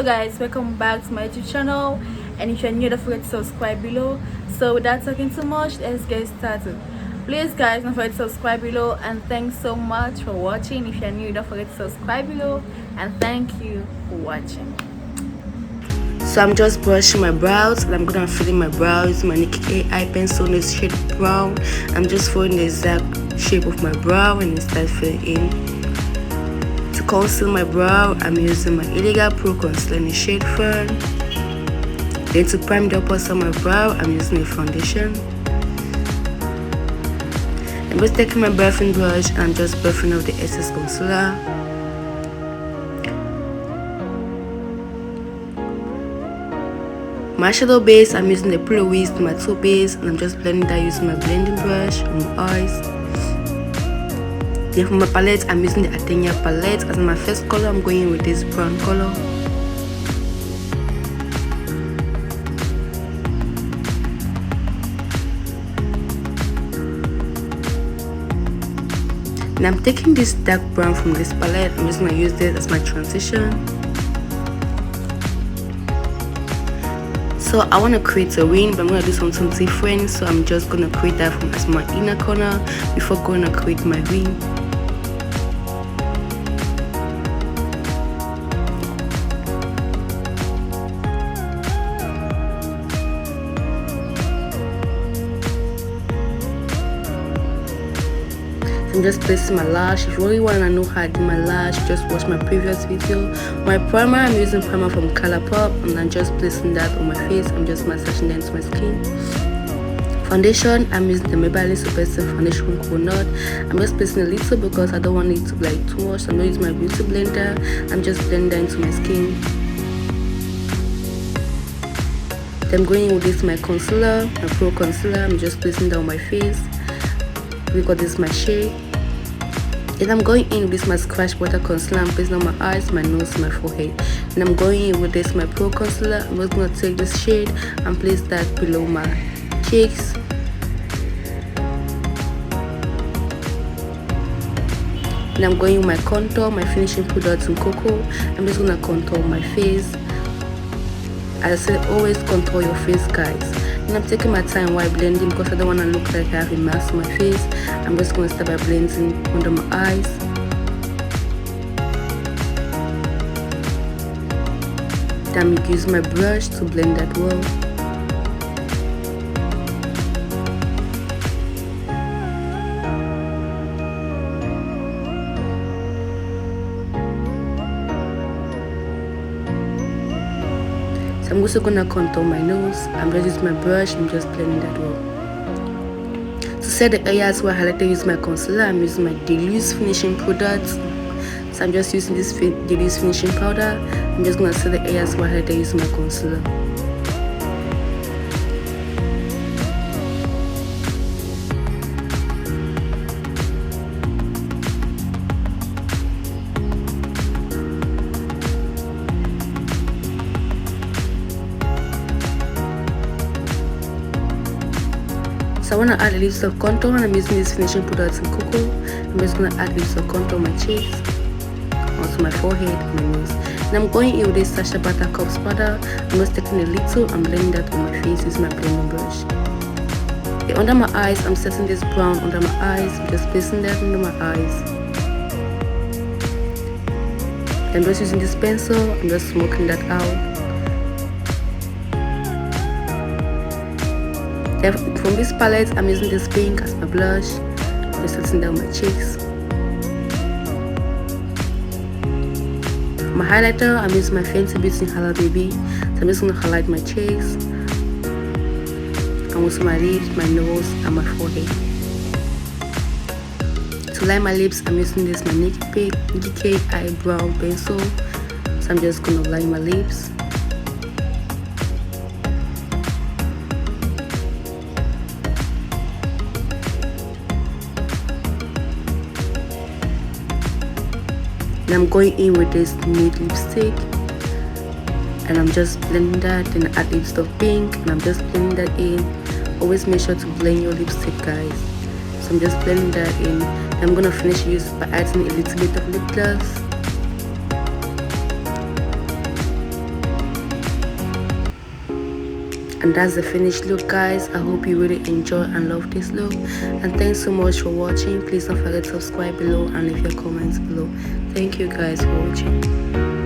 Hello guys, welcome back to my YouTube channel, and if you're new, don't forget to subscribe below. So without talking too much, let's get started. Please guys, don't forget to subscribe below, and thanks so much for watching. If you're new, don't forget to subscribe below, and thank you for watching. So I'm just brushing my brows, and I'm gonna fill in my brows. My Nikki eye pencil in the shade brown. I'm just following the exact shape of my brow and start filling in. To conceal my brow, I'm using my Illegal Pro Concealer in the shade Fern. Then to prime the upper side of my brow, I'm using a foundation. I'm just taking my buffing brush and I'm just buffing out the excess concealer. My shadow base, I'm using the Pillow Whisk Tomato base, and I'm just blending that using my blending brush on my eyes. Then for my palette, I'm using the Atenia palette. As my first color, I'm going in with this brown color. And I'm taking this dark brown from this palette. I'm just going to use this as my transition. So I want to create a wing, but I'm going to do something different. So I'm just going to create that as my inner corner before going to create my wing. I'm just placing my lash. If you really want to know how I do my lash, just watch my previous video. My primer, I'm using primer from Colourpop, and I'm just placing that on my face. I'm just massaging that into my skin. Foundation, I'm using the Maybelline Super Foundation Coconut. I'm just placing a little because I don't want it to be like too much. I'm not using my beauty blender. I'm just blending that into my skin. Then I'm going in with this my concealer, my Pro Concealer. I'm just placing that on my face because this is my shade. And I'm going in with this my Scratch Butter Concealer. I'm placing on my eyes, my nose, my forehead. And I'm going in with this my Pro Concealer. I'm just going to take this shade and place that below my cheeks. And I'm going with my contour, my finishing product in Cocoa. I'm just going to contour my face. As I said, always contour your face, guys. And I'm taking my time while blending because I don't want to look like I have a mask on my face. I'm just going to start by blending under my eyes. Then I'm using my brush to blend that well. I'm also gonna contour my nose. I'm just using my brush and just blending that well. To set the areas where I highlighted, use my concealer. I'm using my Deluxe finishing product. So I'm just using this Deluxe finishing powder. I'm just gonna set the areas where I highlighted, using my concealer. So I want to add a little of contour, and I'm using this finishing product in Cocoa. I'm just going to add a little of contour on my cheeks, also my forehead and my nose. And I'm going in with this Sacha Buttercup powder. I'm just taking a little and blending that on my face using my blending brush. Okay, under my eyes, I'm setting this brown under my eyes. I'm just placing that under my eyes. I'm just using this pencil. I'm just smoking that out. From this palette, I'm using this pink as my blush. I'm just setting down my cheeks. For my highlighter, I'm using my Fenty Beauty Highlight Baby. So I'm just going to highlight my cheeks, and also my lips, my nose, and my forehead. To line my lips, I'm using this my Nikki K eyebrow pencil. So I'm just going to line my lips. And I'm going in with this nude lipstick, and I'm just blending that. Then I add lipstick of pink, and I'm just blending that in. Always make sure to blend your lipstick, guys. So I'm just blending that in. I'm gonna finish use by adding a little bit of lip gloss. And that's the finished look, guys. I hope you really enjoy and love this look, and thanks so much for watching. Please don't forget to subscribe below and leave your comments below. Thank you guys for watching.